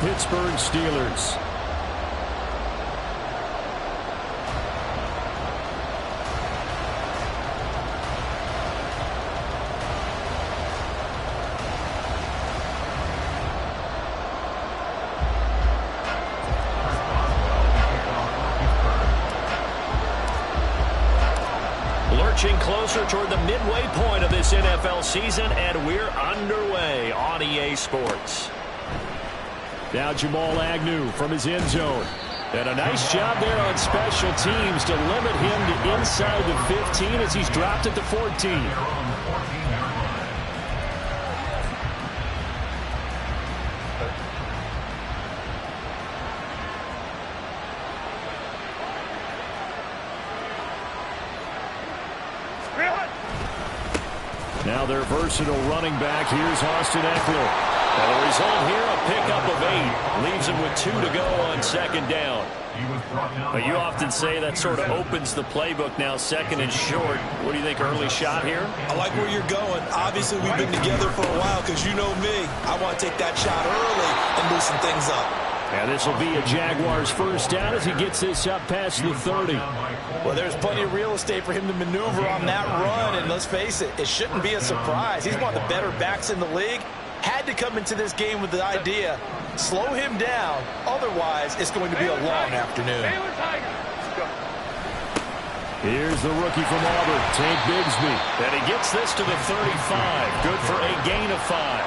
Pittsburgh Steelers. Lurching closer toward the midway point of this NFL season, and we're underway on EA Sports. Now Jamal Agnew from his end zone. And a nice job there on special teams to limit him to inside the 15 as he's dropped at the 14. Now their versatile running back. Here's Austin Eckler. And the result here, a pickup of 8. Leaves him with 2 to go on second down. But you often say that sort of opens the playbook now, second and short. What do you think, early shot here? I like where you're going. Obviously, we've been together for a while because you know me. I want to take that shot early and loosen things up. And this will be a Jaguars first down as he gets this up past the 30. Well, there's plenty of real estate for him to maneuver on that run. And let's face it, it shouldn't be a surprise. He's one of the better backs in the league. Had to come into this game with the idea, slow him down. Otherwise, it's going to be a long afternoon. Here's the rookie from Auburn, Tank Bigsby. And he gets this to the 35. Good for a gain of 5.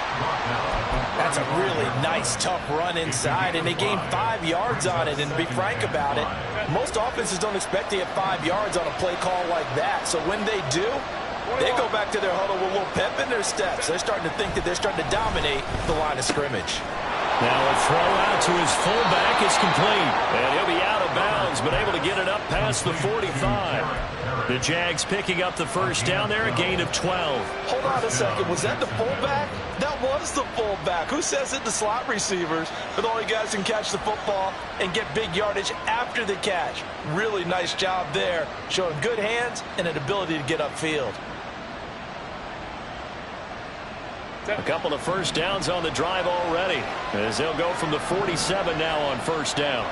That's a really nice, tough run inside, and they gained 5 yards on it. And to be frank about it, most offenses don't expect to get 5 yards on a play call like that. So when they do, they go back to their huddle with a little pep in their steps. They're starting to think that they're starting to dominate the line of scrimmage. Now a throw out to his fullback is complete. And he'll be out of bounds, but able to get it up past the 45. The Jags picking up the first down there, a gain of 12. Hold on a second. Was that the fullback? That was the fullback. Who says it? The slot receivers. But the only guys can catch the football and get big yardage after the catch. Really nice job there, showing good hands and an ability to get upfield. A couple of first downs on the drive already, as they'll go from the 47 now on first down.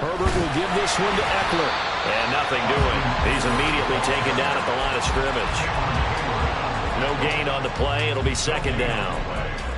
Herbert will give this one to Eckler. And nothing doing. He's immediately taken down at the line of scrimmage. No gain on the play. It'll be second down.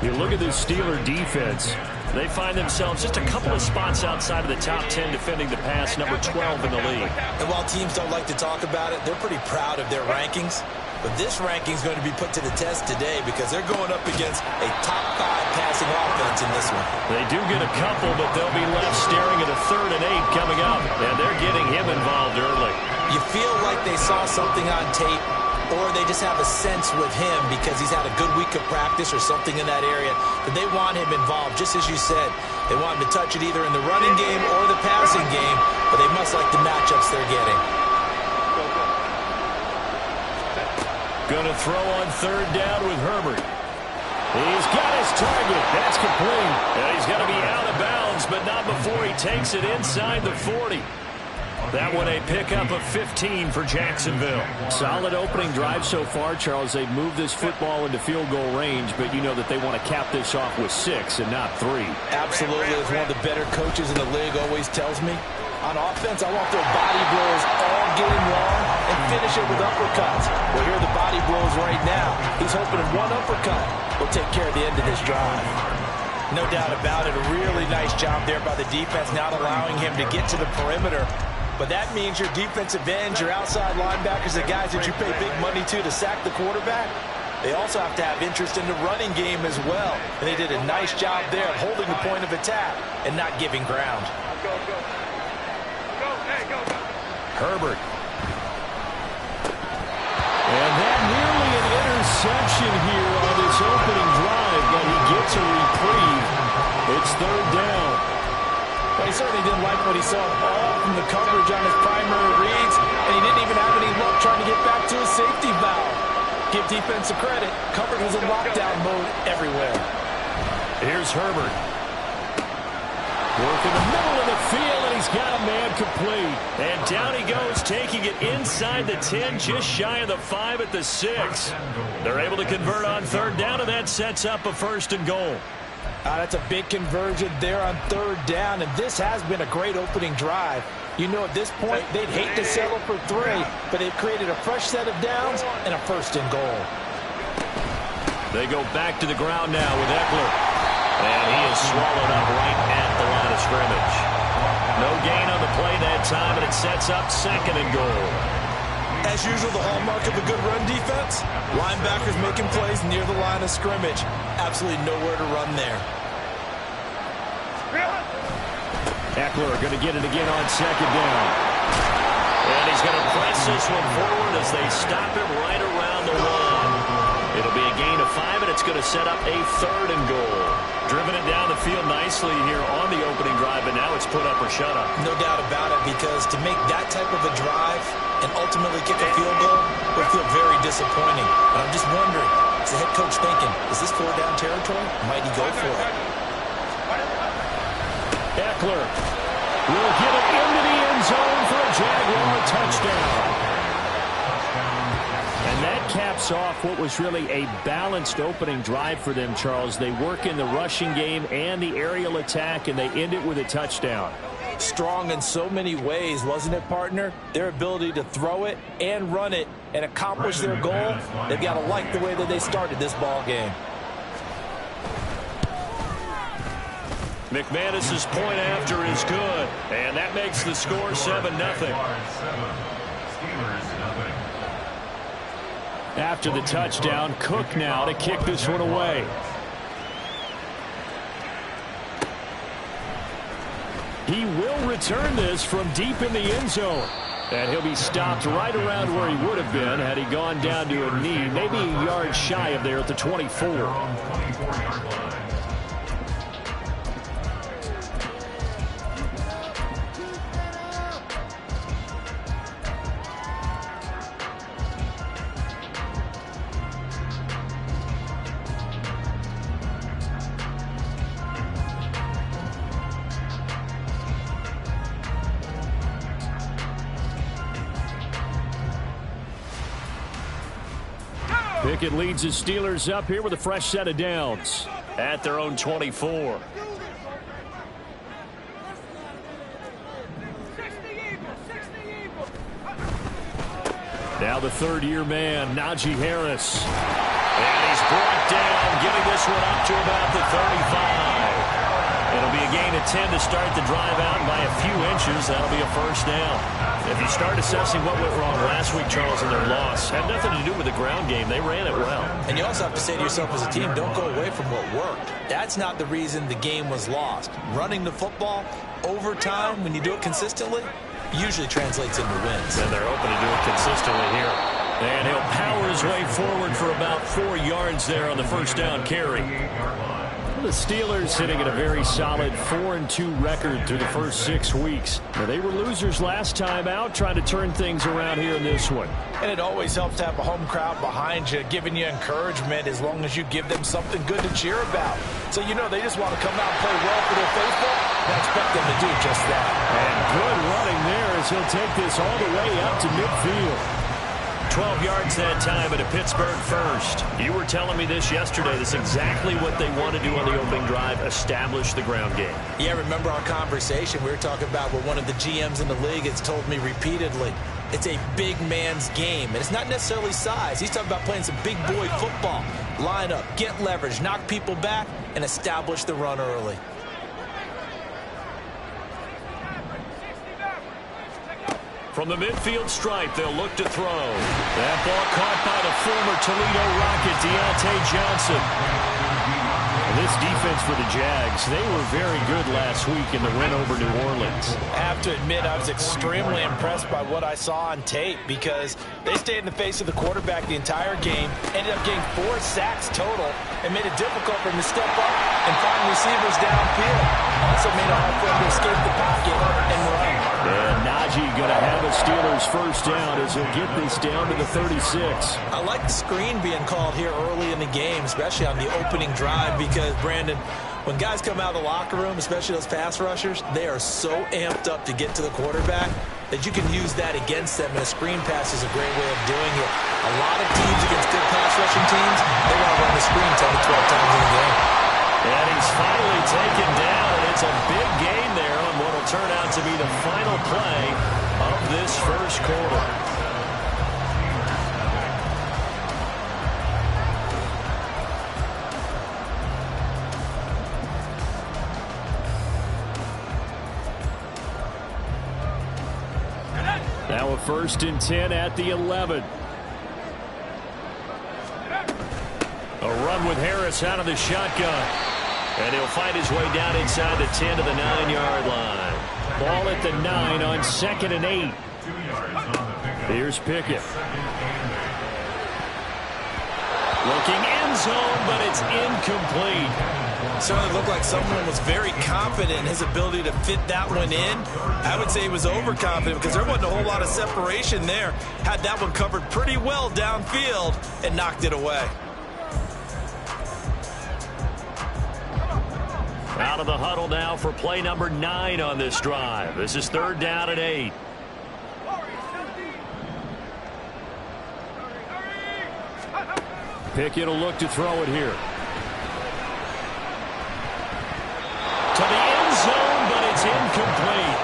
You look at this Steeler defense. They find themselves just a couple of spots outside of the top 10 defending the pass, number 12 in the league. And while teams don't like to talk about it, they're pretty proud of their rankings. But this ranking is going to be put to the test today because they're going up against a top 5 passing offense in this one. They do get a couple, but they'll be left staring at a 3rd and 8 coming up. And they're getting him involved early. You feel like they saw something on tape, or they just have a sense with him because he's had a good week of practice or something in that area that they want him involved, just as you said. They want him to touch it either in the running game or the passing game, but they must like the matchups they're getting. Going to throw on 3rd down with Herbert. He's got his target. That's complete. And he's going to be out of bounds, but not before he takes it inside the 40. That one a pickup of 15 for Jacksonville. Solid opening drive so far, Charles. They've moved this football into field goal range, but you know that they want to cap this off with 6 and not 3. Absolutely. As one of the better coaches in the league always tells me, on offense, I want their body blows all game long and finish it with uppercuts. Well, here are the body blows right now. He's hoping one uppercut will take care of the end of this drive. No doubt about it. A really nice job there by the defense, not allowing him to get to the perimeter. But that means your defensive ends, your outside linebackers, the guys that you pay big money to sack the quarterback, they also have to have interest in the running game as well. And they did a nice job there of holding the point of attack and not giving ground. Herbert. And that nearly an interception here on this opening drive, but he gets a reprieve. It's 3rd down. Well, he certainly didn't like what he saw all from the coverage on his primary reads, and he didn't even have any luck trying to get back to his safety valve. Give defense a credit. Coverage was in lockdown mode everywhere. Here's Herbert. Work in the middle of the field, and he's got a man complete. And down he goes, taking it inside the 10, just shy of the 5 at the 6. They're able to convert on 3rd down, and that sets up a 1st and goal. That's a big conversion there on third down, and this has been a great opening drive. You know, at this point, they'd hate to settle for 3, but they've created a fresh set of downs and a first and goal. They go back to the ground now with Eckler. And he is swallowed up right at the line of scrimmage. No gain on the play that time, and it sets up second and goal. As usual, the hallmark of a good run defense, linebackers making plays near the line of scrimmage. Absolutely nowhere to run there. Eckler going to get it again on second down. And he's going to press this one forward as they stop him right around the line. It'll be a gain of 5, and it's going to set up a third and goal. Driven it down the field nicely here on the opening drive, and now it's put up or shut up. No doubt about it, because to make that type of a drive and ultimately kick a field goal would feel very disappointing. But I'm just wondering, is the head coach thinking, is this 4-down territory? Might he go for it? Eckler will get it into the end zone for a Jaguar touchdown. And that caps off what was really a balanced opening drive for them, Charles. They work in the rushing game and the aerial attack, and they end it with a touchdown. Strong in so many ways, wasn't it, partner? Their ability to throw it and run it and accomplish their goal, they've got to like the way that they started this ball game. McManus's point after is good, and that makes the score 7-0. After the touchdown, Cook now to kick this one away. He will return this from deep in the end zone. And he'll be stopped right around where he would have been had he gone down to a knee, maybe a yard shy of there at the 24. Pickett leads his Steelers up here with a fresh set of downs at their own 24. Now the third-year man, Najee Harris. And he's brought down, getting this one up to about the 35. It'll be a gain of 10 to start the drive out, and by a few inches, that'll be a first down. If you start assessing what went wrong last week, Charles, in their loss, had nothing to do with the ground game. They ran it well. And you also have to say to yourself as a team, don't go away from what worked. That's not the reason the game was lost. Running the football over time, when you do it consistently, usually translates into wins. And they're open to do it consistently here. And he'll power his way forward for about 4 yards there on the first down carry. The Steelers sitting at a very solid 4-2 record through the first 6 weeks. Now, they were losers last time out, trying to turn things around here in this one. And it always helps to have a home crowd behind you, giving you encouragement as long as you give them something good to cheer about. So you know they just want to come out and play well for their faithful, and I expect them to do just that. And good running there as he'll take this all the way up to midfield. 12 yards that time at a Pittsburgh first. You were telling me this yesterday. This is exactly what they want to do on the opening drive, establish the ground game. Yeah, remember our conversation? We were talking about what one of the GMs in the league has told me repeatedly. It's a big man's game, and it's not necessarily size. He's talking about playing some big boy football. Line up, get leverage, knock people back, and establish the run early. From the midfield stripe, they'll look to throw. That ball caught by the former Toledo Rocket, Deontay Johnson. And this defense for the Jags, they were very good last week in the win over New Orleans. I have to admit, I was extremely impressed by what I saw on tape because they stayed in the face of the quarterback the entire game, ended up getting 4 sacks total, and made it difficult for him to step up and find receivers downfield. Also made it hard for him to escape the pocket and run. And Najee going to have a Steelers first down as he'll get this down to the 36. I like the screen being called here early in the game, especially on the opening drive, because, Brandon, when guys come out of the locker room, especially those pass rushers, they are so amped up to get to the quarterback that you can use that against them, and a screen pass is a great way of doing it. A lot of teams against good pass rushing teams, they want to run the screen 10 to 12 times in the game. And he's finally taken down, and it's a big gain there on what will turn out to be the final play of this first quarter. Now a 1st and 10 at the 11. A run with Harris out of the shotgun. And he'll find his way down inside the 10 to the 9-yard line. Ball at the 9 on 2nd and 8. Here's Pickett. Looking end zone, but it's incomplete. Certainly looked like someone was very confident in his ability to fit that one in. I would say he was overconfident because there wasn't a whole lot of separation there. Had that one covered pretty well downfield and knocked it away. Out of the huddle now for play number 9 on this drive. This is 3rd down and 8. Pickett will look to throw it here. To the end zone, but it's incomplete.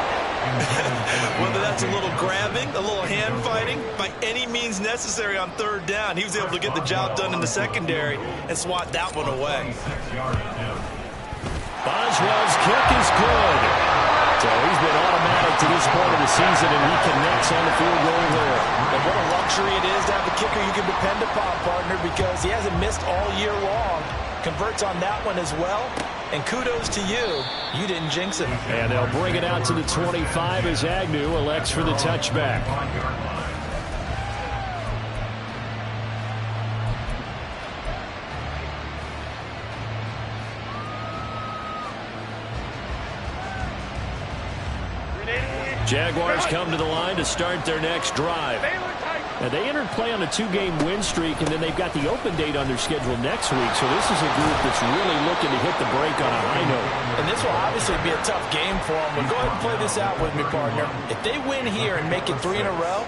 Whether that's a little grabbing, a little hand fighting, by any means necessary on 3rd down, he was able to get the job done in the secondary and swat that one away. Boswell's kick is good. So he's been automatic to this point of the season, and he connects on the field goal there. And what a luxury it is to have a kicker you can depend upon, partner, because he hasn't missed all year long. Converts on that one as well. And kudos to you. You didn't jinx it. And they'll bring it out to the 25 as Agnew elects for the touchback. Jaguars come to the line to start their next drive. Now, they entered play on a 2-game win streak, and then they've got the open date on their schedule next week. So this is a group that's really looking to hit the break on a high note. And this will obviously be a tough game for them. But go ahead and play this out with me, partner. If they win here and make it 3 in a row,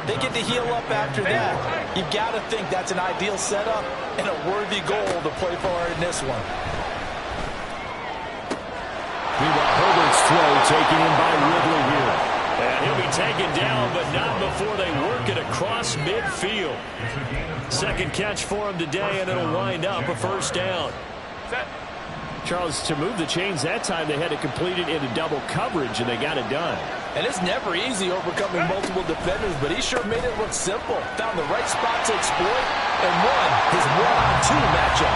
they get to heal up after that. You've got to think that's an ideal setup and a worthy goal to play for in this one. Meanwhile, Herbert's throw taken in by Ridley here. And he'll be taken down, but not before they work it across midfield. Second catch for him today, and it'll wind up a 1st down. Charles, to move the chains that time, they had to complete it into double coverage, and they got it done. And it's never easy overcoming multiple defenders, but he sure made it look simple. Found the right spot to exploit and won his 1-on-2 matchup.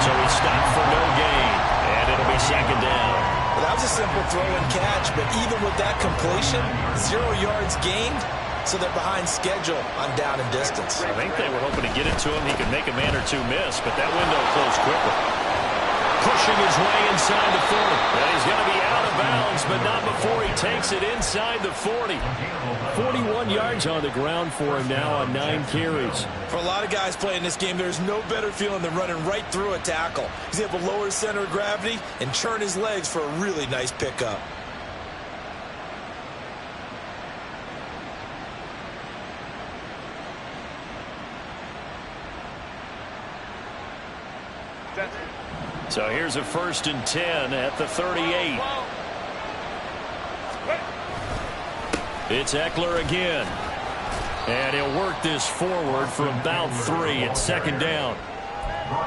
So he stopped for no gain, and it'll be 2nd down. Well, that was a simple throw and catch, but even with that completion, 0 yards gained, so they're behind schedule on down and distance. I think they were hoping to get it to him. He could make a man or two miss, but that window closed quickly. Pushing his way inside the 40. And he's going to be out of bounds, but not before he takes it inside the 40. 41 yards on the ground for him now on 9 carries. For a lot of guys playing this game, there's no better feeling than running right through a tackle. He's able to lower his center of gravity and turn his legs for a really nice pickup. So here's a 1st and 10 at the 38. It's Eckler again. And he'll work this forward for about 3 at 2nd down.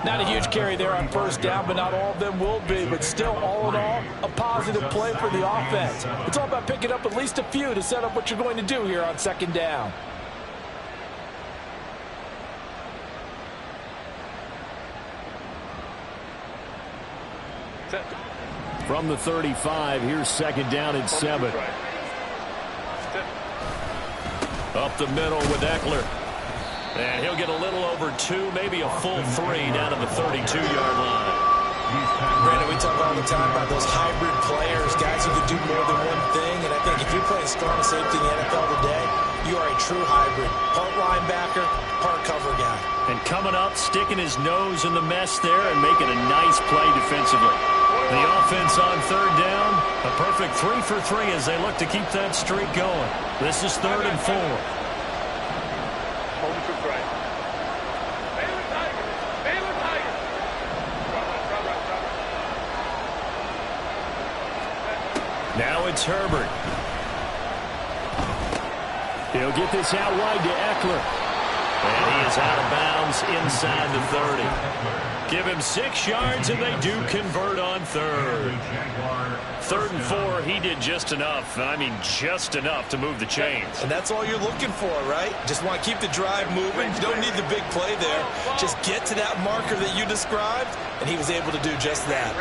Not a huge carry there on 1st down, but not all of them will be. But still, all in all, a positive play for the offense. It's all about picking up at least a few to set up what you're going to do here on 2nd down. From the 35, here's 2nd down and 7. Up the middle with Eckler. And he'll get a little over 2, maybe a full 3 down to the 32-yard line. Brandon, we talk all the time about those hybrid players, guys who can do more than one thing. And I think if you're playing strong safety in the NFL today, you are a true hybrid. Part linebacker, part cover guy. And coming up, sticking his nose in the mess there and making a nice play defensively. The offense on 3rd down, a perfect 3 for 3 as they look to keep that streak going. This is 3rd and 4. Now it's Herbert. He'll get this out wide to Eckler. And he is out of bounds inside the 30. Give him 6 yards, and they do convert on third. 3rd and 4, he did just enough, and I mean just enough to move the chains. And that's all you're looking for, right? Just want to keep the drive moving. You don't need the big play there. Just get to that marker that you described, and he was able to do just that.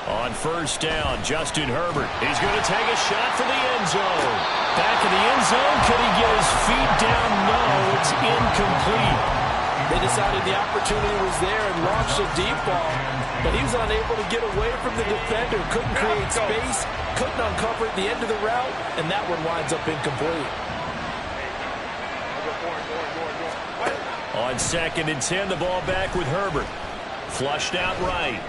On 1st down, Justin Herbert. He's going to take a shot for the end zone. Back in the end zone. Could he get his feet down? No, it's incomplete. They decided the opportunity was there and launched a deep ball, but he was unable to get away from the defender. Couldn't create space, couldn't uncover at the end of the route, and that one winds up incomplete. On 2nd and 10, the ball back with Herbert. Flushed out right.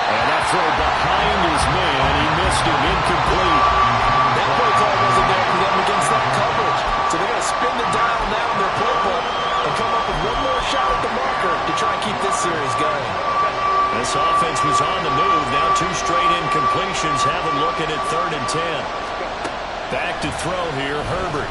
And that throw behind his man, he missed him, incomplete. That play call wasn't there for them against that coverage. So they're going to spin the dial now in their playbook and come up with one more shot at the marker to try and keep this series going. This offense was on the move. Now 2 straight incompletions have them looking at 3rd and 10. Back to throw here, Herbert.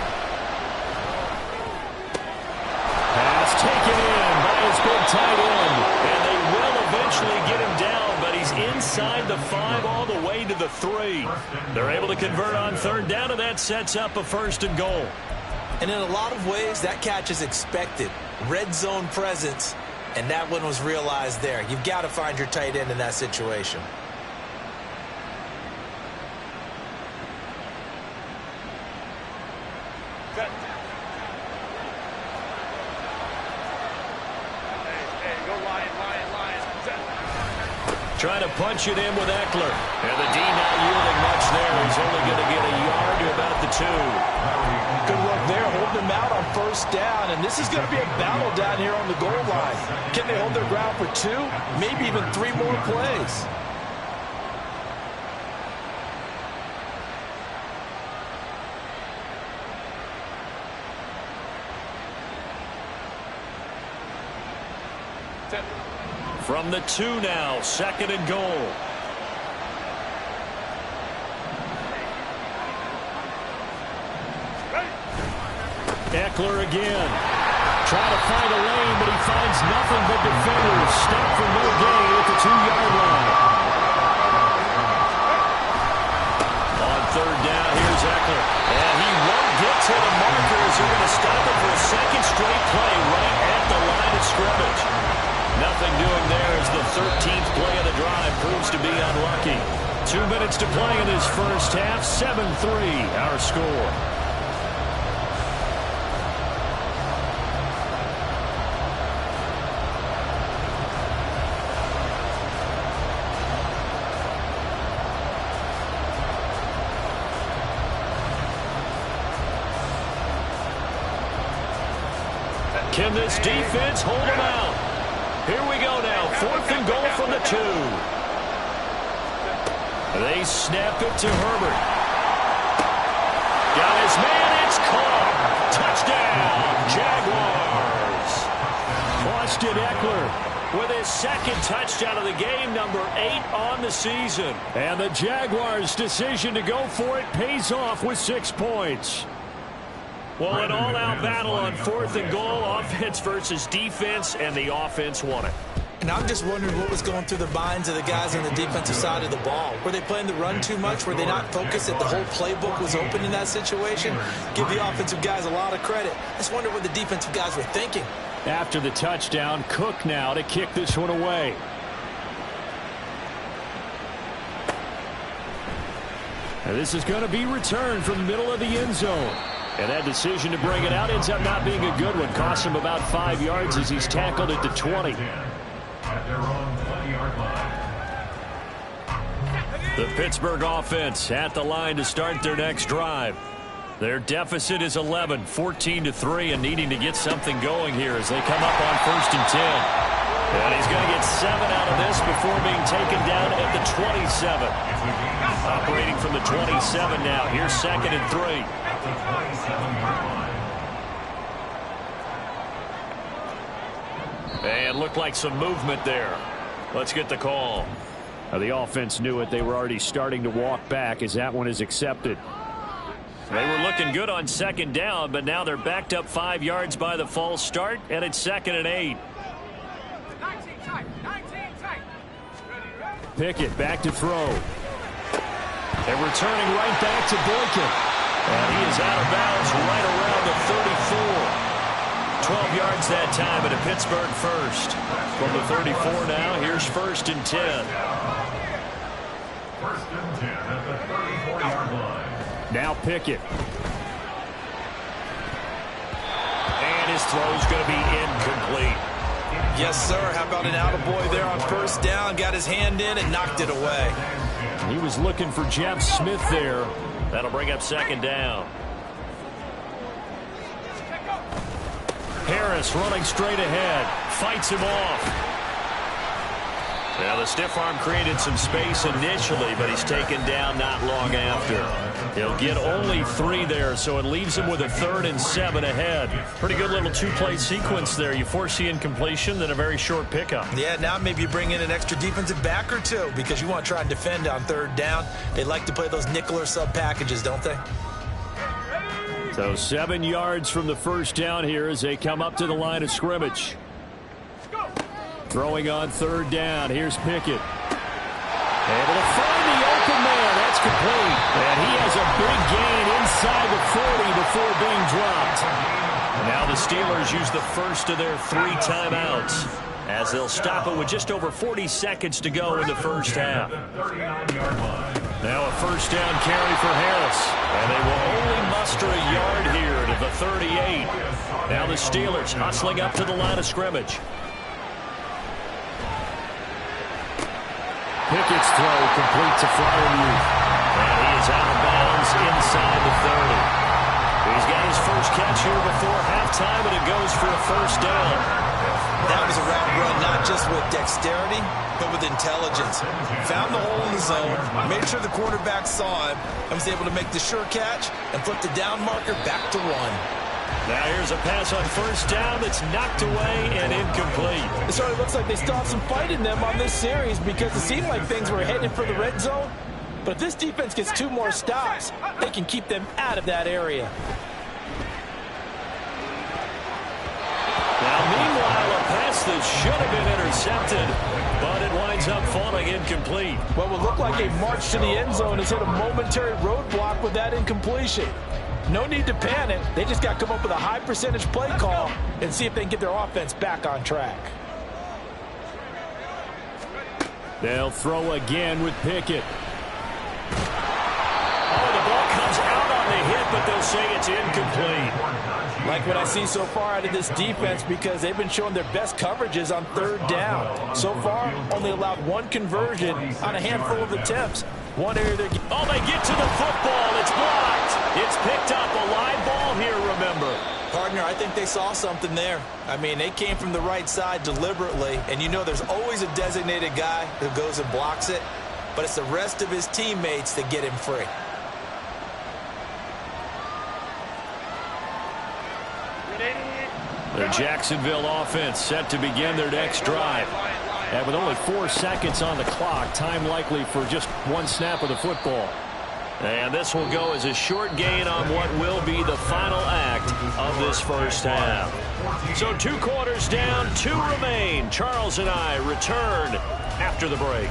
Pass taken in by his big tight end. And they will eventually get him down, but he's inside the 5 all the way to the 3. They're able to convert on 3rd down, and that sets up a 1st and goal. And in a lot of ways, that catch is expected. Red zone presence, and that one was realized there. You've got to find your tight end in that situation. Trying to punch it in with Eckler. And the D not yielding much there. He's only going to get a yard to about the 2. Good work there, holding them out on 1st down. And this is going to be a battle down here on the goal line. Can they hold their ground for 2? Maybe even 3 more plays. From the 2 now, 2nd and goal. Eckler again. Trying to find a lane, but he finds nothing but defenders. Stop for no gain at the 2-yard line. On 3rd down, here's Eckler. And he won't get to the markers. They're going to stop him for a 2nd straight play right at the line of scrimmage. Nothing doing there as the 13th play of the drive proves to be unlucky. 2 minutes to play in this first half. 7-3 our score. Can this defense hold him out? Here we go now. 4th and goal from the 2. They snap it to Herbert. Got his man. It's caught. Touchdown, Jaguars. Austin Eckler with his 2nd touchdown of the game, number 8 on the season. And the Jaguars' decision to go for it pays off with 6 points. Well, an all-out battle on 4th and goal, offense versus defense, and the offense won it. And I'm just wondering what was going through the minds of the guys on the defensive side of the ball. Were they playing the run too much? Were they not focused that the whole playbook was open in that situation? Give the offensive guys a lot of credit. I just wonder what the defensive guys were thinking. After the touchdown, Cook now to kick this one away. And this is going to be returned from the middle of the end zone. And that decision to bring it out ends up not being a good one. Costs him about 5 yards as he's tackled at the 20. The Pittsburgh offense at the line to start their next drive. Their deficit is 11, 14-3, and needing to get something going here as they come up on 1st and 10. And he's going to get 7 out of this before being taken down at the 27. Operating from the 27 now. Here's 2nd and 3. And looked like some movement there. Let's get the call. The offense knew it. They were already starting to walk back as that one is accepted. They were looking good on second down, but now they're backed up 5 yards by the false start, and it's 2nd and 8. Pickett back to throw. They're returning right back to Boykin. And he is out of bounds right around the 34. 12 yards that time, and a Pittsburgh first. From the 34 now, here's 1st and 10. 1st and 10 at the 34-yard line. Now Pickett. And his throw's going to be incomplete. Yes, sir. How about an attaboy there on 1st down? Got his hand in and knocked it away. He was looking for Jeff Smith there. That'll bring up 2nd down. Harris running straight ahead. Fights him off. Now the stiff arm created some space initially, but he's taken down not long after. He'll get only 3 there, so it leaves him with a 3rd and 7 ahead. Pretty good little 2-play sequence there. You force the incompletion, then a very short pickup. Yeah, now maybe you bring in an extra defensive back or 2 because you want to try and defend on 3rd down. They like to play those nickel or sub packages, don't they? So 7 yards from the 1st down here as they come up to the line of scrimmage. Throwing on 3rd down. Here's Pickett. Able to find the open man. That's complete. And he has a big gain inside the 40 before being dropped. Now the Steelers use the first of their 3 timeouts as they'll stop it with just over 40 seconds to go in the first half. Now a 1st down carry for Harris. And they will only muster a yard here to the 38. Now the Steelers hustling up to the line of scrimmage. Pickett's throw complete to Freiermuth. And he is out of bounds inside the 30. He's got his first catch here before halftime, and it goes for a 1st down. That was a route run not just with dexterity, but with intelligence. Found the hole in the zone, made sure the quarterback saw him, and was able to make the sure catch and flip the down marker back to 1. Now here's a pass on 1st down that's knocked away and incomplete. It certainly looks like they still have some fight in them on this series because it seemed like things were headed for the red zone. But if this defense gets 2 more stops, they can keep them out of that area. Now, meanwhile, a pass that should have been intercepted, but it winds up falling incomplete. What would look like a march to the end zone has hit a momentary roadblock with that incompletion. No need to panic. They just got to come up with a high percentage play call and see if they can get their offense back on track. They'll throw again with Pickett. Oh, the ball comes out on the hit, but they'll say it's incomplete. Like what I see so far out of this defense because they've been showing their best coverages on 3rd down. So far, only allowed 1 conversion on a handful of attempts. One area they're... Oh, they get to the football. It's blocked. It's picked up. A live ball here, remember. Partner, I think they saw something there. I mean, they came from the right side deliberately, and you know there's always a designated guy who goes and blocks it, but it's the rest of his teammates that get him free. The Jacksonville offense set to begin their next drive. And with only 4 seconds on the clock, time likely for just 1 snap of the football. And this will go as a short gain on what will be the final act of this first half. So 2 quarters down, 2 remain. Charles and I return after the break.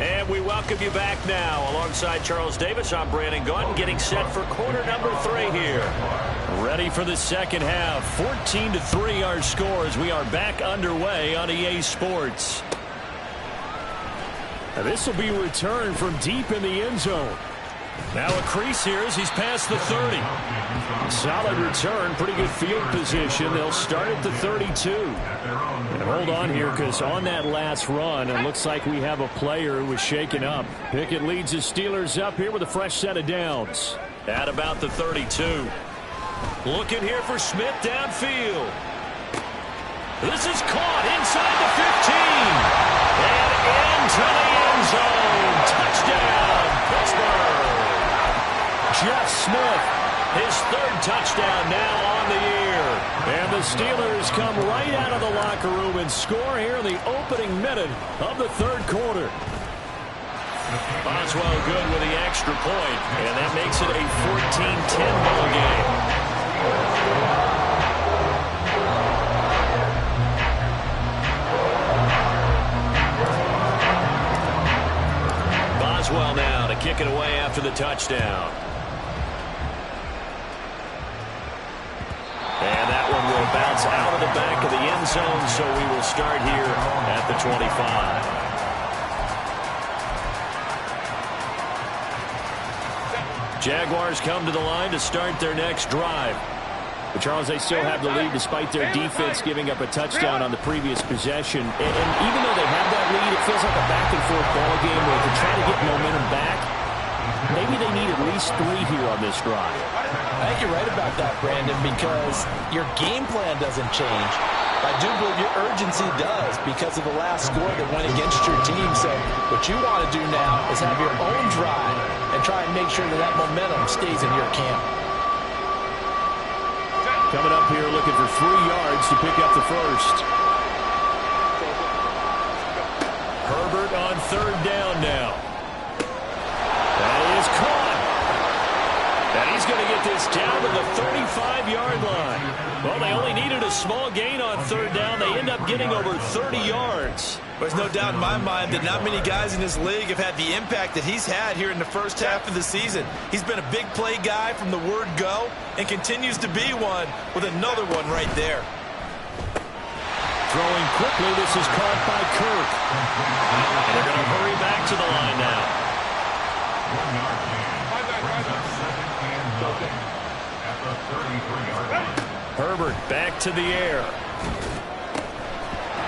And we welcome you back now. Alongside Charles Davis, I'm Brandon Gunn, getting set for quarter number 3 here. Ready for the second half. 14-3 our scores. We are back underway on EA Sports. Now this will be returned from deep in the end zone. Now a crease here as he's past the 30. Solid return, pretty good field position. They'll start at the 32. And hold on here because on that last run, it looks like we have a player who was shaken up. Pickett leads the Steelers up here with a fresh set of downs. At about the 32. Looking here for Smith downfield. This is caught inside the 15. And into the end zone. Touchdown, Pittsburgh. Jeff Smith, his 3rd touchdown now on the year. And the the Steelers come right out of the locker room and score here in the opening minute of the third quarter. Boswell good with the extra point, and that makes it a 14-10 ball game. Boswell now to kick it away after the touchdown. And that one will bounce out of the back of the end zone, so we will start here at the 25. Jaguars come to the line to start their next drive. But Charles, they still have the lead despite their defense giving up a touchdown on the previous possession. And even though they have that lead, it feels like a back-and-forth ball game where to try to get momentum back, maybe they need at least 3 here on this drive. I think you're right about that, Brandon, because your game plan doesn't change. I do believe your urgency does because of the last score that went against your team. So what you want to do now is have your own drive and try and make sure that that momentum stays in your camp. Coming up here looking for 3 yards to pick up the first. Herbert on third down now. That is caught. And he's going to get this down to the 35-yard line. Well, they only needed a small gain on third down. They end up getting over 30 yards. There's no doubt in my mind that not many guys in this league have had the impact that he's had here in the first half of the season. He's been a big play guy from the word go and continues to be one with another one right there. Throwing quickly, this is caught by Kirk. And they're going to hurry back to the line now. Herbert back to the air.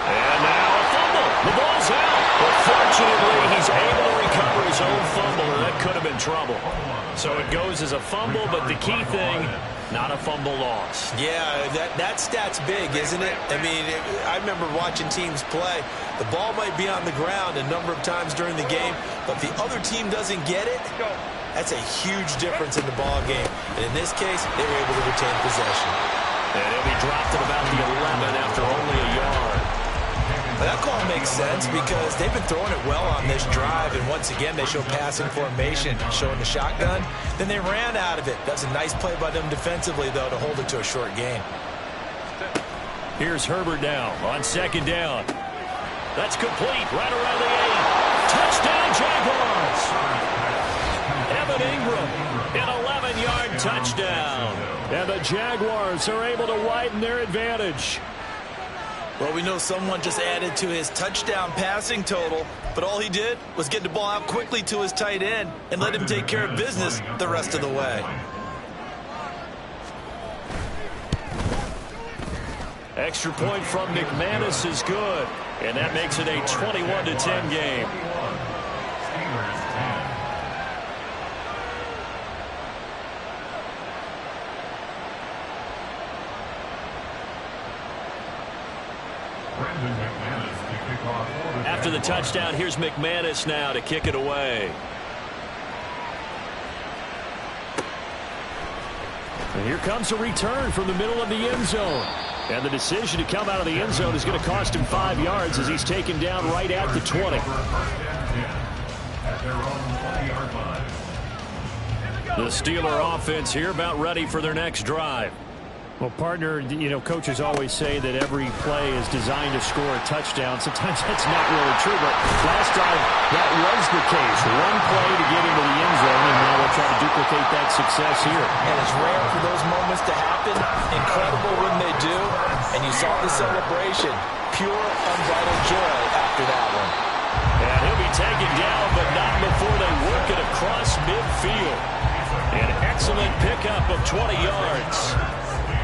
And now a fumble. The ball's out. But fortunately, he's able to recover his own fumble, or that could have been trouble. So it goes as a fumble, but the key thing, not a fumble loss. Yeah, that stat's big, isn't it? I mean, I remember watching teams play. The ball might be on the ground a number of times during the game, but if the other team doesn't get it, that's a huge difference in the ball game. And in this case, they were able to retain possession. And he'll be dropped at about the 11 after only a yard. That call makes sense because they've been throwing it well on this drive, and once again they show passing formation, showing the shotgun. Then they ran out of it. That's a nice play by them defensively, though, to hold it to a short gain. Here's Herbert now on second down. That's complete right around the 8. Touchdown, Jaguars! Evan Ingram, an 11-yard touchdown. And the Jaguars are able to widen their advantage. Well, we know someone just added to his touchdown passing total, but all he did was get the ball out quickly to his tight end and let him take care of business the rest of the way. Extra point from McManus is good, and that makes it a 21-10 game. After the touchdown, here's McManus now to kick it away. And here comes a return from the middle of the end zone. And the decision to come out of the end zone is going to cost him 5 yards as he's taken down right at the 20. The Steeler offense here about ready for their next drive. Well, partner, you know, coaches always say that every play is designed to score a touchdown. Sometimes that's not really true, but last time that was the case. One play to get into the end zone, and now they'll try to duplicate that success here. And it's rare for those moments to happen. Incredible when they do. And you saw the celebration. Pure, unbridled joy after that one. And he'll be taken down, but not before they work it across midfield. An excellent pickup of 20 yards.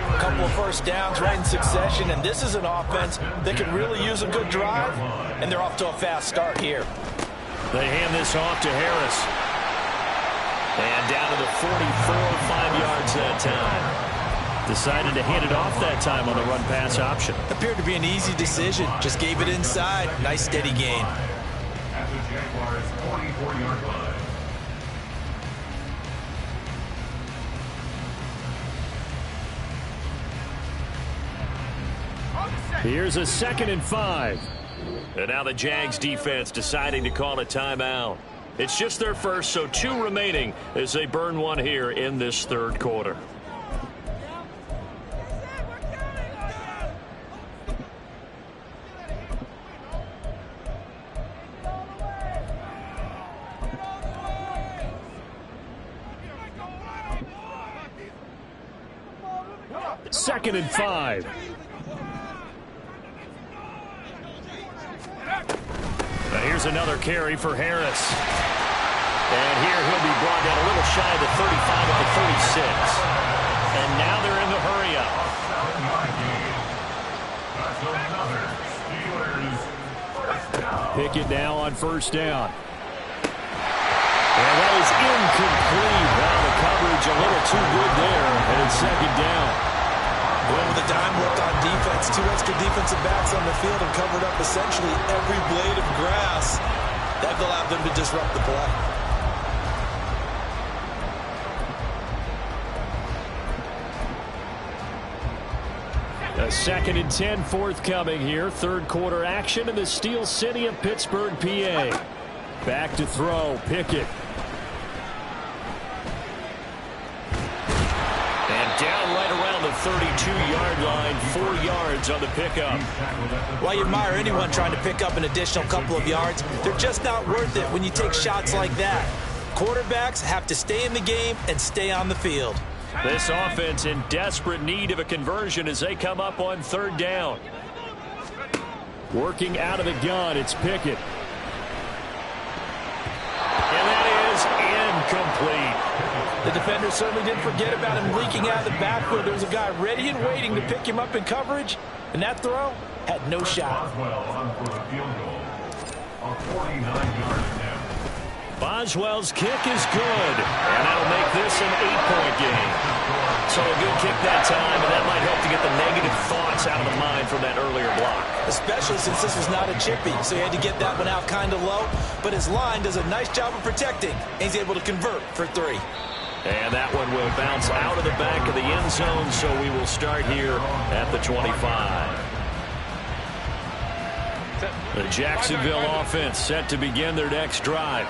A couple of first downs right in succession, and this is an offense that could really use a good drive, and they're off to a fast start here. They hand this off to Harris. And down to the 44, 5 yards that time. Decided to hand it off that time on the run-pass option. Appeared to be an easy decision. Just gave it inside. Nice steady gain. At the Jaguars' 44-yard line. Here's a 2nd and 5. And now the Jags defense deciding to call a timeout. It's just their first, so 2 remaining as they burn one here in this 3rd quarter. Second and 5. Now here's another carry for Harris. And here he'll be brought down a little shy of the 35 at the 36. And now they're in the hurry-up. Pickett now on 1st down. And that is incomplete. Wow, the coverage a little too good there. And it's 2nd down. Well, with the dime work on defense, 2 extra defensive backs on the field and covered up essentially every blade of grass. That allowed them to disrupt the play. A 2nd and 10 forthcoming here. 3rd quarter action in the Steel City of Pittsburgh, PA. Back to throw, Pickett. And down right around the 32-yard line, 4 yards on the pickup. While you admire anyone trying to pick up an additional couple of yards, they're just not worth it when you take shots like that. Quarterbacks have to stay in the game and stay on the field. This offense in desperate need of a conversion as they come up on 3rd down. Working out of the gun, it's Pickett. And that is incomplete. The defender certainly didn't forget about him leaking out of the backfield. There was a guy ready and waiting to pick him up in coverage, and that throw had no shot. Boswell's kick is good, and that'll make this an 8-point game. So a good kick that time, and that might help to get the negative thoughts out of the mind from that earlier block. Especially since this was not a chippy, so he had to get that one out kind of low. But his line does a nice job of protecting, and he's able to convert for 3. And that one will bounce out of the back of the end zone, so we will start here at the 25. The Jacksonville offense set to begin their next drive.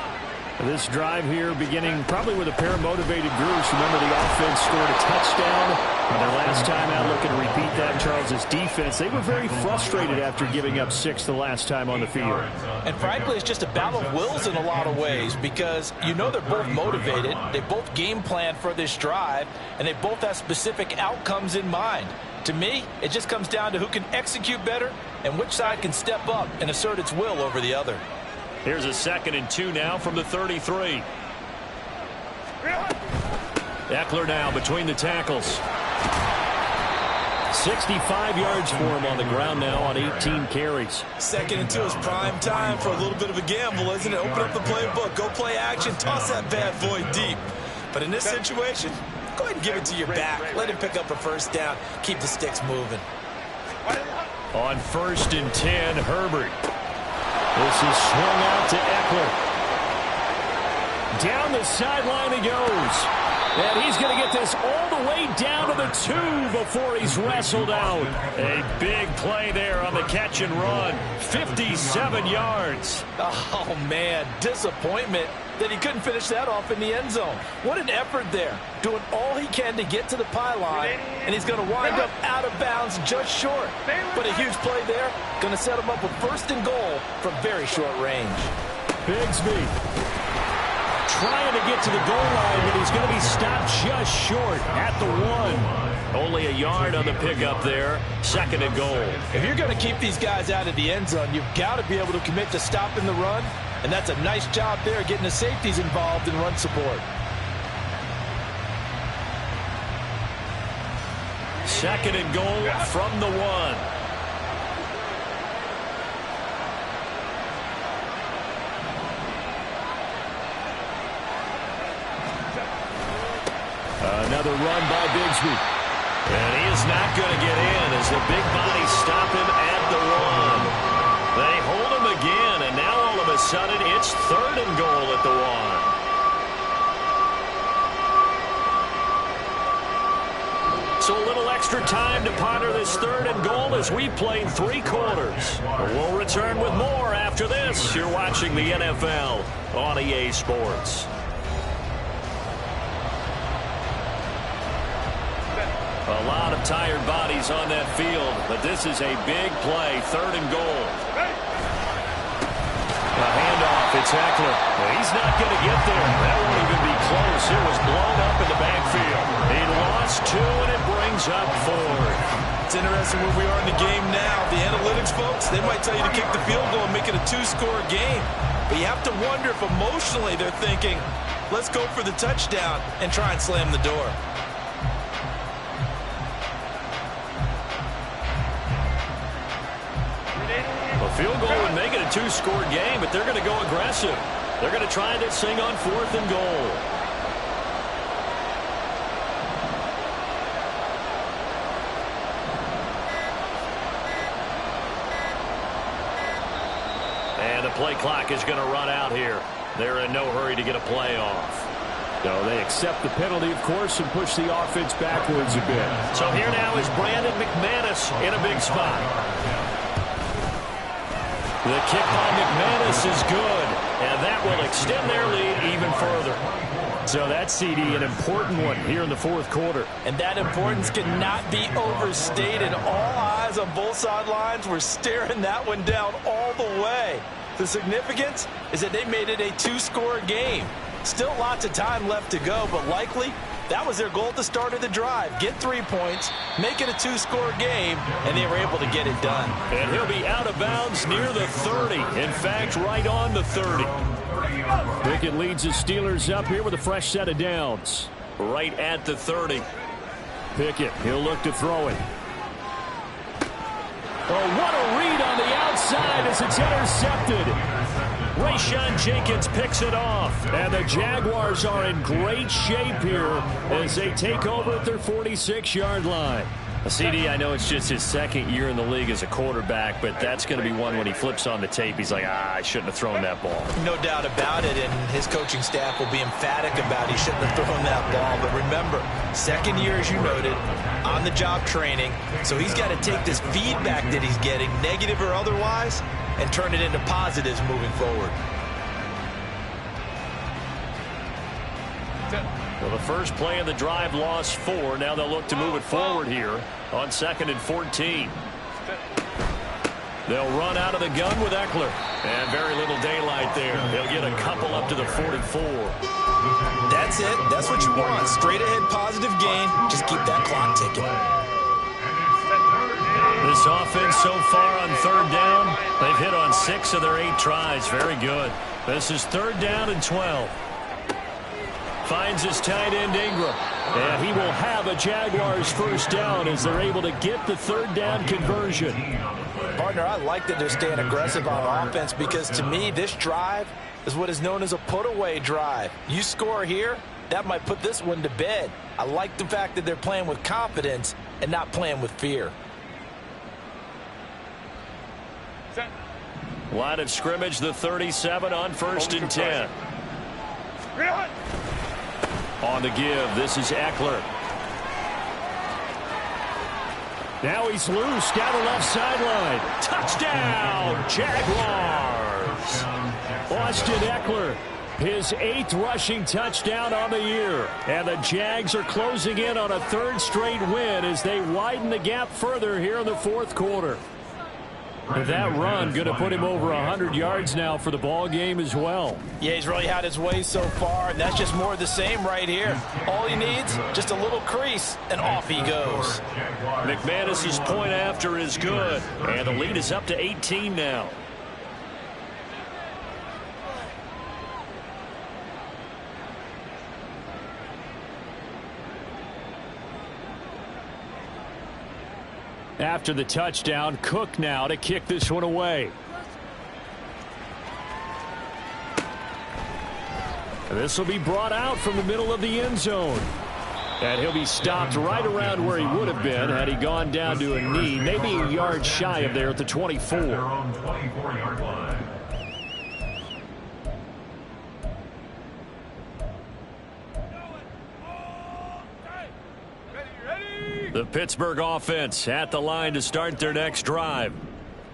This drive here beginning probably with a pair of motivated groups. Remember, the offense scored a touchdown. And their last time out, looking to repeat that. Charles' defense, they were very frustrated after giving up 6 the last time on the field. And frankly, it's just a battle of wills in a lot of ways because you know they're both motivated. They both game plan for this drive, and they both have specific outcomes in mind. To me, it just comes down to who can execute better and which side can step up and assert its will over the other. Here's a 2nd and 2 now from the 33. Eckler now between the tackles. 65 yards for him on the ground now on 18 carries. 2nd and 2 is prime time for a little bit of a gamble, isn't it? Open up the playbook, go play action, toss that bad boy deep. But in this situation, go ahead and give it to your back. Let him pick up a 1st down. Keep the sticks moving. On 1st and 10, Herbert. This is swung out to Eckler. Down the sideline he goes. And he's going to get this all the way down to the 2 before he's wrestled out. A big play there on the catch and run. 57 yards. Oh, man, disappointment that he couldn't finish that off in the end zone. What an effort there, doing all he can to get to the pylon, and he's going to wind up out of bounds just short. But a huge play there, going to set him up with 1st and goal from very short range. Bigsby trying to get to the goal line, but he's going to be stopped just short at the 1. Only a yard on the pickup there. 2nd and goal. If you're going to keep these guys out of the end zone, you've got to be able to commit to stopping the run. And that's a nice job there, getting the safeties involved in run support. 2nd and goal from the 1. Another run by Bigsby. And he is not going to get in as the big bodies stop him at the 1. They hold him again, and now all of a sudden it's 3rd and goal at the 1. So a little extra time to ponder this 3rd and goal as we played 3 quarters. We'll return with more after this. You're watching the NFL on EA Sports. A lot of tired bodies on that field, but this is a big play, 3rd and goal. A handoff, it's Eckler. Well, he's not going to get there. That won't even be close. It was blown up in the backfield. He lost 2, and it brings up 4. It's interesting where we are in the game now. The analytics folks, they might tell you to kick the field goal and make it a 2-score game. But you have to wonder if emotionally they're thinking, let's go for the touchdown and try and slam the door. Field goal would make it a 2-score game, but they're going to go aggressive. They're going to try this thing on 4th and goal. And the play clock is going to run out here. They're in no hurry to get a play off. No, they accept the penalty, of course, and push the offense backwards a bit. So here now is Brandon McManus in a big spot. The kick by McManus is good, and that will extend their lead even further. So that's, CD, an important one here in the 4th quarter. And that importance cannot be overstated. All eyes on both sidelines were staring that one down all the way. The significance is that they made it a 2-score game. Still lots of time left to go, but likely that was their goal at the start of the drive. Get 3 points, make it a 2-score game, and they were able to get it done. And he'll be out of bounds near the 30. In fact, right on the 30. Pickett leads the Steelers up here with a fresh set of downs. Right at the 30. Pickett, he'll look to throw it. Oh, what a read on the outside as it's intercepted. Rayshon Jenkins picks it off. And the Jaguars are in great shape here as they take over at their 46-yard line. CD, I know it's just his 2nd year in the league as a quarterback, but that's going to be one when he flips on the tape. He's like, I shouldn't have thrown that ball. No doubt about it, and his coaching staff will be emphatic about he shouldn't have thrown that ball. But remember, 2nd year, as you noted, on-the-job training, so he's got to take this feedback that he's getting, negative or otherwise, and turn it into positives moving forward. Well, the first play of the drive lost 4. Now they'll look to move it forward here on 2nd and 14. They'll run out of the gun with Eckler. And very little daylight there. They'll get a couple up to the 44. That's it. That's what you want. Straight ahead positive gain. Just keep that clock ticking. This offense so far on 3rd down, they've hit on 6 of their 8 tries. Very good. This is 3rd down and 12. Finds his tight end Ingram. And he will have a Jaguars first down as they're able to get the 3rd down conversion. Partner, I like that they're staying aggressive on offense because to me this drive is what is known as a put-away drive. You score here, that might put this one to bed. I like the fact that they're playing with confidence and not playing with fear. Line of scrimmage, the 37 on 1st and 10. On the give, this is Eckler. Now he's loose down the left sideline. Touchdown, Jaguars! Austin Eckler, his 8th rushing touchdown on the year. And the Jags are closing in on a 3rd straight win as they widen the gap further here in the 4th quarter. That run going to put him over 100 yards now for the ball game as well. Yeah, he's really had his way so far, and that's just more of the same right here. All he needs, just a little crease, and off he goes. McManus's point after is good, and the lead is up to 18 now. After the touchdown, Cook now to kick this one away. This will be brought out from the middle of the end zone. And he'll be stopped right around where he would have been had he gone down to a knee, maybe a yard shy of there at the 24. They're on 24-yard line. The Pittsburgh offense at the line to start their next drive.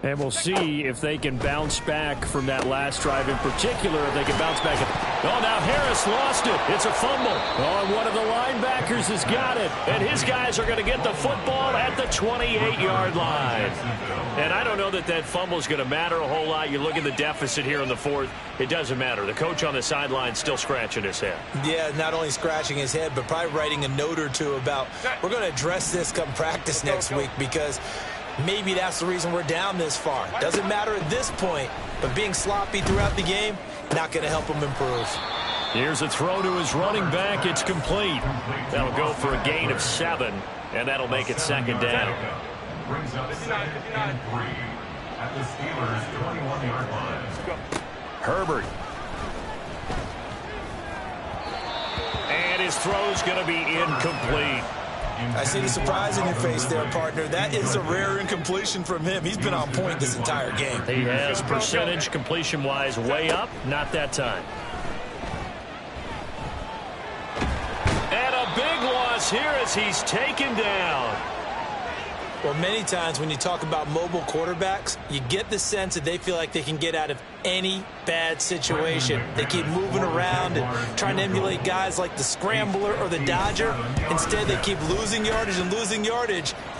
And we'll see if they can bounce back from that last drive in particular, if they can bounce back. Oh, now Harris lost it. It's a fumble. Oh, and one of the linebackers has got it. And his guys are going to get the football at the 28-yard line. And I don't know that that fumble is going to matter a whole lot. You look at the deficit here in the fourth. It doesn't matter. The coach on the sideline still scratching his head. Yeah, not only scratching his head, but probably writing a note or two about, we're going to address this come practice next week, because maybe that's the reason we're down this far. Doesn't matter at this point, but being sloppy throughout the game, not going to help him improve. Here's a throw to his running back. It's complete. That'll go for a gain of 7, and that'll make it second down. Brings up 2nd and 3 at the Steelers' 21-yard line. Herbert. And his throw's going to be incomplete. I see the surprise in your face there, partner. That is a rare incompletion from him. He's been on point this entire game. He has percentage completion-wise way up. Not that time. And a big loss here as he's taken down. Well, many times when you talk about mobile quarterbacks, you get the sense that they feel like they can get out of any bad situation. They keep moving around and trying to emulate guys like the Scrambler or the Dodger. Instead, they keep losing yardage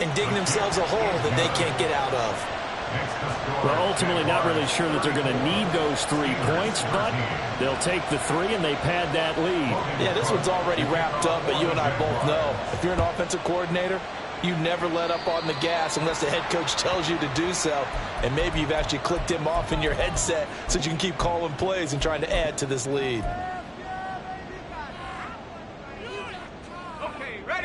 and digging themselves a hole that they can't get out of. Well, ultimately not really sure that they're going to need those 3 points, but they'll take the 3 and they pad that lead. Yeah, this one's already wrapped up, but you and I both know if you're an offensive coordinator, you never let up on the gas unless the head coach tells you to do so. And maybe you've actually clicked him off in your headset so you can keep calling plays and trying to add to this lead.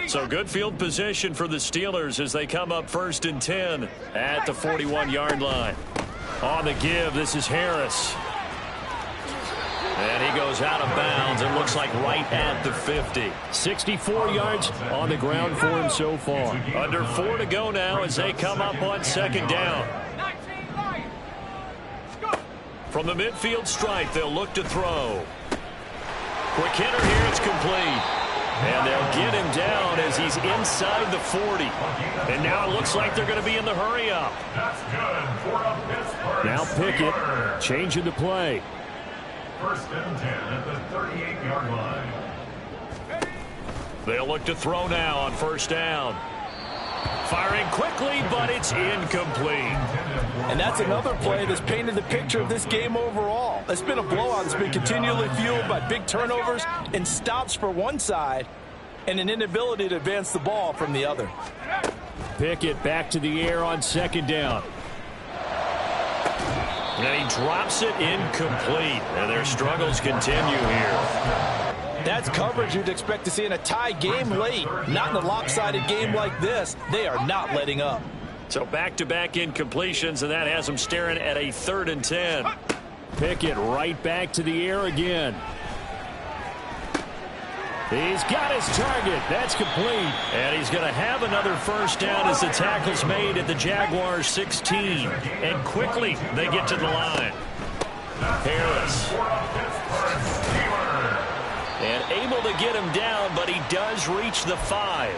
So good field position for the Steelers as they come up 1st and 10 at the 41-yard line. On the give, this is Harris. And he goes out of bounds. It looks like right at the 50. 64 yards on the ground for him so far. Under 4 to go now as they come up on 2nd down. From the midfield stripe, they'll look to throw. Quick hitter here, it's complete. And they'll get him down as he's inside the 40. And now it looks like they're going to be in the hurry-up. Now Pickett changing the play. 1st and 10 at the 38-yard line. They'll look to throw now on 1st down. Firing quickly, but it's incomplete. And that's another play that's painted the picture of this game overall. It's been a blowout that's been continually fueled by big turnovers and stops for one side and an inability to advance the ball from the other. Pickett back to the air on 2nd down. And he drops it incomplete. And their struggles continue here. That's coverage you'd expect to see in a tie game late. Not in a lopsided game like this. They are not letting up. So back-to-back incompletions, and that has them staring at a 3rd and 10. Pickett right back to the air again. He's got his target. That's complete. And he's going to have another 1st down as the tackle's made at the Jaguars' 16. And quickly they get to the line. Harris. And able to get him down, but he does reach the 5.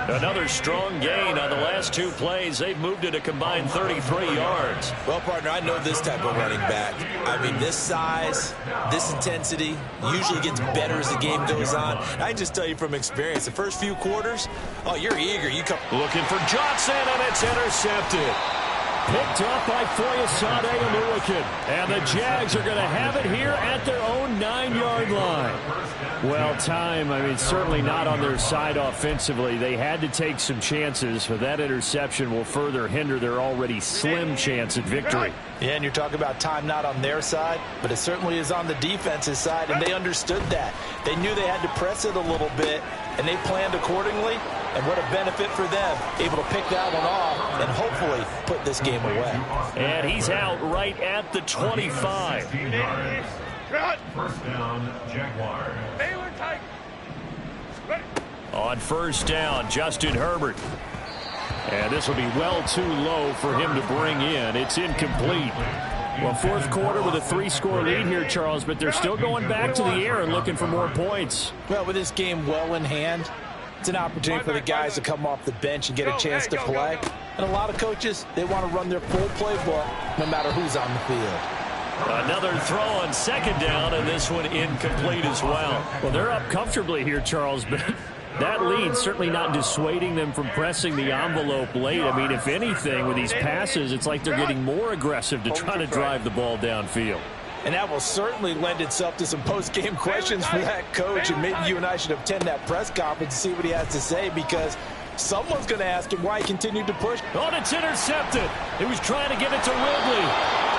Another strong gain on the last 2 plays. They've moved it a combined 33 yards. Well, partner, I know this type of running back. I mean, this size, this intensity usually gets better as the game goes on. I can just tell you from experience, the first few quarters, oh, you're eager. You come looking for Johnson, and it's intercepted. Picked up by Foyesade Oluwakin. And the Jags are going to have it here at their own 9-yard line. Well, time, I mean, certainly not on their side offensively. They had to take some chances, but that interception will further hinder their already slim chance at victory. Yeah, and you're talking about time not on their side, but it certainly is on the defense's side, and they understood that. They knew they had to press it a little bit, and they planned accordingly, and what a benefit for them, able to pick that one off and hopefully put this game away. And he's out right at the 25. 1st down, Jaguars. On 1st down, Justin Herbert. And this will be well too low for him to bring in. It's incomplete. Well, 4th quarter with a 3-score lead here, Charles, but they're still going back to the air and looking for more points. Well, with this game well in hand, It's an opportunity for the guys to come off the bench and get a chance to play. And a lot of coaches, they want to run their full playbook no matter who's on the field. Another throw on second down, and this one incomplete as well. Well, they're up comfortably here, Charles, but that lead certainly not dissuading them from pressing the envelope late. I mean, if anything, with these passes, it's like they're getting more aggressive to try to drive the ball downfield. And that will certainly lend itself to some post-game questions for that coach. And maybe you and I should attend that press conference and see what he has to say, because someone's going to ask him why he continued to push. Oh, and it's intercepted. He was trying to get it to Ridley.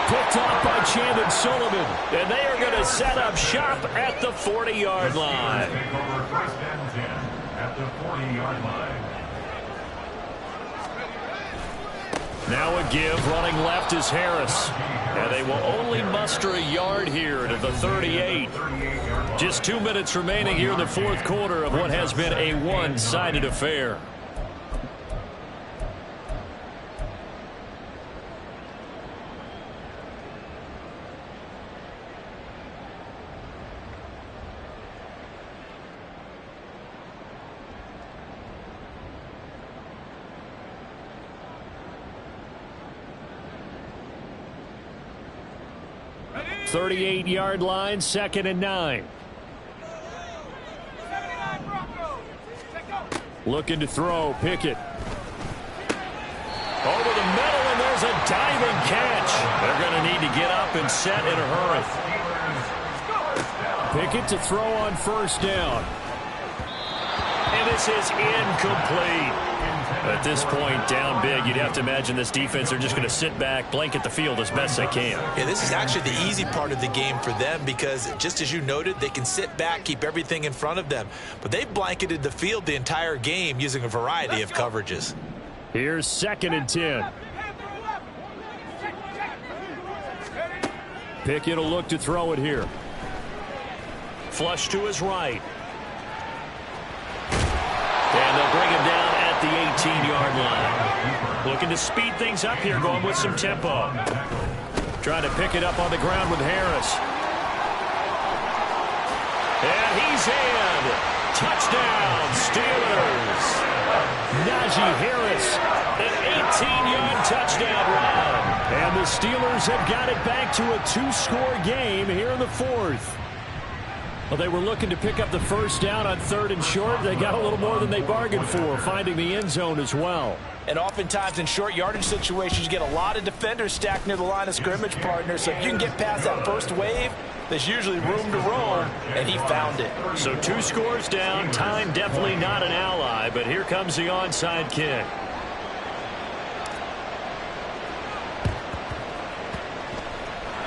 Picked off by Chandon Sullivan. And they are going to set up shop at the 40-yard line. Take over first and 10 at the 40-yard line. Now a give, running left is Harris. And they will only muster a yard here to the 38. Just 2 minutes remaining here in the fourth quarter of what has been a one-sided affair. The 38-yard line, 2nd and 9. Looking to throw, Pickett. Over the middle, and there's a diving catch. They're going to need to get up and set in a hurry. Pickett to throw on first down. And this is incomplete. At this point, down big, you'd have to imagine this defense, they're just going to sit back, blanket the field as best they can. Yeah, this is actually the easy part of the game for them, because just as you noted, they can sit back, keep everything in front of them. But they've blanketed the field the entire game using a variety of coverages. Here's 2nd and 10. Pickett will look to throw it here. Flush to his right. And they'll bring him down at the 18-yard line. Looking to speed things up here, going with some tempo. Trying to pick it up on the ground with Harris. And he's in. Touchdown, Steelers. Najee Harris. An 18-yard touchdown run. And the Steelers have got it back to a 2-score game here in the fourth. Well, they were looking to pick up the first down on 3rd and short. They got a little more than they bargained for, finding the end zone as well. And oftentimes in short yardage situations, you get a lot of defenders stacked near the line of scrimmage, partner. So if you can get past that first wave, there's usually room to roam, and he found it. So 2 scores down, time definitely not an ally, but here comes the onside kick.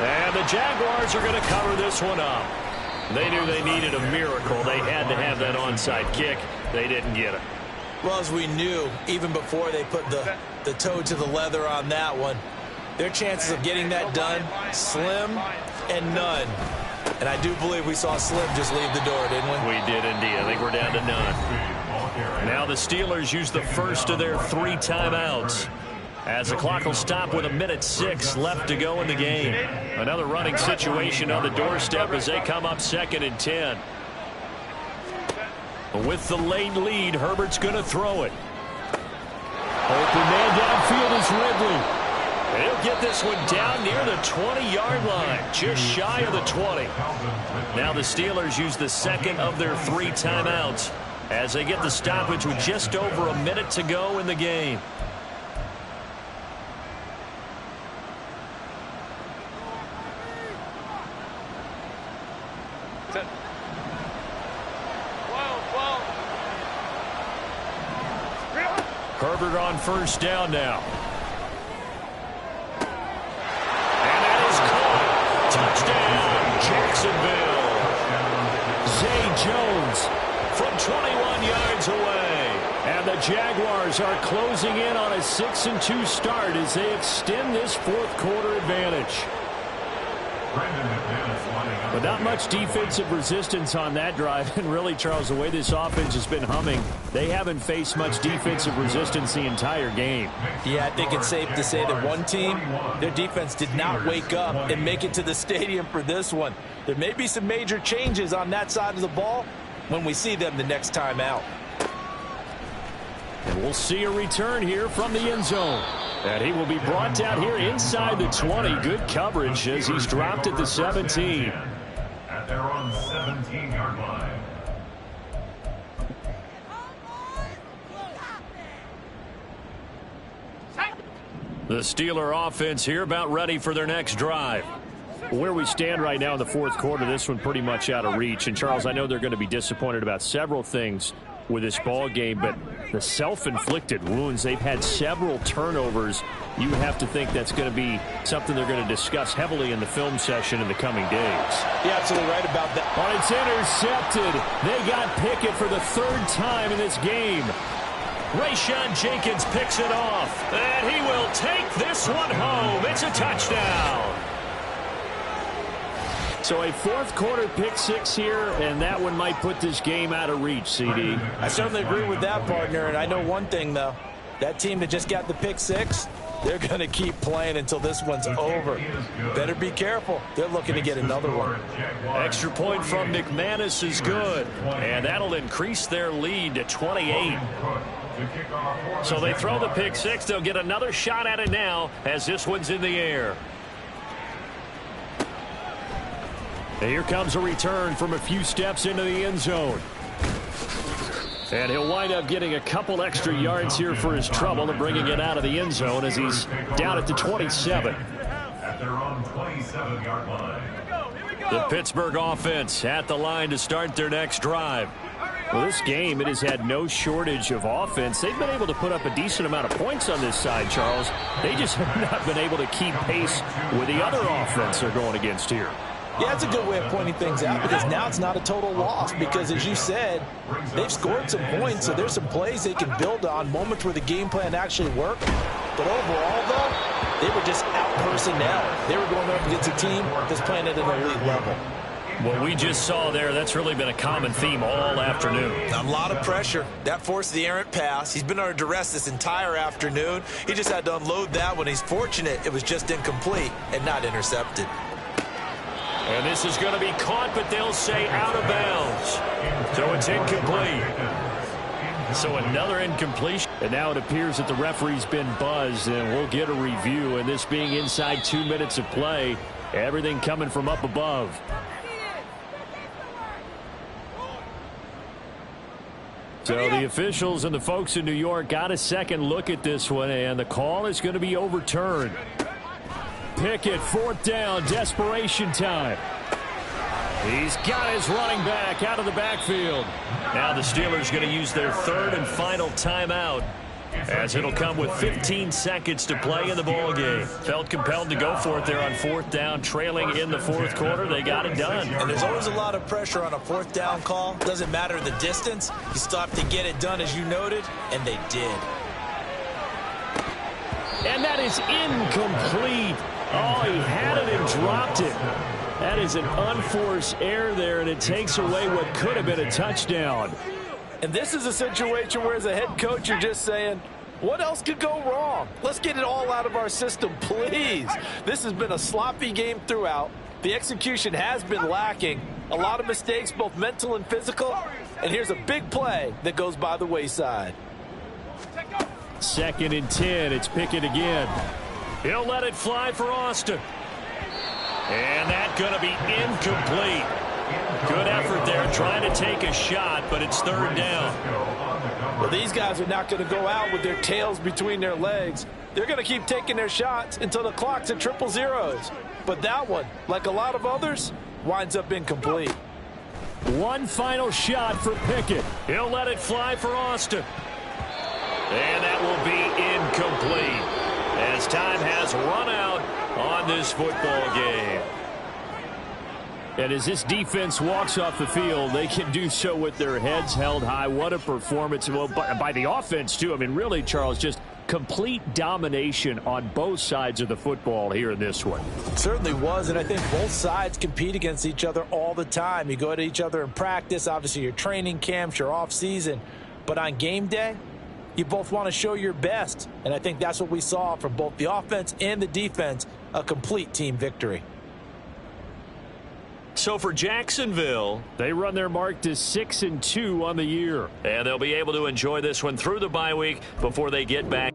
And the Jaguars are going to cover this one up. They knew they needed a miracle. They had to have that onside kick. They didn't get it. Well, as we knew, even before they put the toe to the leather on that one, their chances of getting that done, slim and none. And I do believe we saw Slim just leave the door, didn't we? We did indeed. I think we're down to none. Now the Steelers use the first of their 3 timeouts, as the clock will stop with 1:06 left to go in the game. Another running situation on the doorstep as they come up 2nd and 10. With the late lead, Herbert's going to throw it. Open man downfield is Ridley. He'll get this one down near the 20-yard line, just shy of the 20. Now the Steelers use the second of their 3 timeouts as they get the stoppage with just over a minute to go in the game. Herbert on first down now. And that is caught. Touchdown, Jacksonville. Zay Jones from 21 yards away. And the Jaguars are closing in on a 6-2 start as they extend this fourth quarter advantage. But not much defensive resistance on that drive. And really, Charles, the way this offense has been humming, they haven't faced much defensive resistance the entire game. Yeah, I think it's safe to say that one team, their defense did not wake up and make it to the stadium for this one. There may be some major changes on that side of the ball when we see them the next time out. And we'll see a return here from the end zone. And he will be brought down here inside the 20. Good coverage as he's dropped at the 17. At their own 17-yard line. The Steeler offense here about ready for their next drive. Where we stand right now in the fourth quarter, this one pretty much out of reach. And, Charles, I know they're going to be disappointed about several things with this ball game, but the self-inflicted wounds, they've had several turnovers. You have to think that's going to be something they're going to discuss heavily in the film session in the coming days. You're absolutely right about that. Oh, it's intercepted. They got Pickett for the third time in this game. Rayshawn Jenkins picks it off, and he will take this one home. It's a touchdown. So a fourth quarter pick six here, and that one might put this game out of reach, CD. I certainly agree with that, partner, and I know one thing, though. That team that just got the pick six, they're going to keep playing until this one's over. Better be careful. They're looking to get another one. Extra point from McManus is good, and that'll increase their lead to 28. So they throw the pick six. They'll get another shot at it now as this one's in the air. And here comes a return from a few steps into the end zone. And he'll wind up getting a couple extra yards here for his trouble and bringing it out of the end zone as he's down at the 27. At their own 27-yard line. The Pittsburgh offense at the line to start their next drive. Well, this game, it has had no shortage of offense. They've been able to put up a decent amount of points on this side, Charles. They just have not been able to keep pace with the other offense they're going against here. Yeah, that's a good way of pointing things out because now it's not a total loss because, as you said, they've scored some points, so there's some plays they can build on, moments where the game plan actually worked. But overall, though, they were just out-personnel. They were going up against a team that's playing at an elite level. What we just saw there, that's really been a common theme all afternoon. A lot of pressure. That forced the errant pass. He's been under duress this entire afternoon. He just had to unload that one. He's fortunate it was just incomplete and not intercepted. And this is going to be caught, but they'll say out of bounds. So it's incomplete. So another incompletion. And now it appears that the referee's been buzzed, and we'll get a review. And this being inside 2 minutes of play, everything coming from up above. So the officials and the folks in New York got a second look at this one, and the call is going to be overturned. Pickett, fourth down, desperation time. He's got his running back out of the backfield. Now the Steelers going to use their third and final timeout, as it'll come with 15 seconds to play in the ball game. Felt compelled to go for it there on fourth down, trailing in the fourth quarter. They got it done. And there's always a lot of pressure on a fourth down call. Doesn't matter the distance. You still have to get it done, as you noted, and they did. And that is incomplete. Oh, he had it and dropped it. That is an unforced error there, and it takes away what could have been a touchdown. And this is a situation where, as a head coach, you're just saying, what else could go wrong? Let's get it all out of our system, please. This has been a sloppy game throughout. The execution has been lacking. A lot of mistakes, both mental and physical. And here's a big play that goes by the wayside. 2nd and 10. It's Pickett again. He'll let it fly for Austin. And that's going to be incomplete. Good effort there trying to take a shot, but it's third down. Well, these guys are not going to go out with their tails between their legs. They're going to keep taking their shots until the clock's at triple zeros. But that one, like a lot of others, winds up incomplete. One final shot for Pickett. He'll let it fly for Austin. And that will be incomplete, as time has run out on this football game. And as this defense walks off the field, they can do so with their heads held high. What a performance. Well, by the offense, too. I mean, really, Charles, just complete domination on both sides of the football here in this one. It certainly was, and I think both sides compete against each other all the time. You go at each other in practice, obviously your training camps, your off-season. But on game day, you both want to show your best. And I think that's what we saw from both the offense and the defense, a complete team victory. So for Jacksonville, they run their mark to 6-2 on the year. And they'll be able to enjoy this one through the bye week before they get back.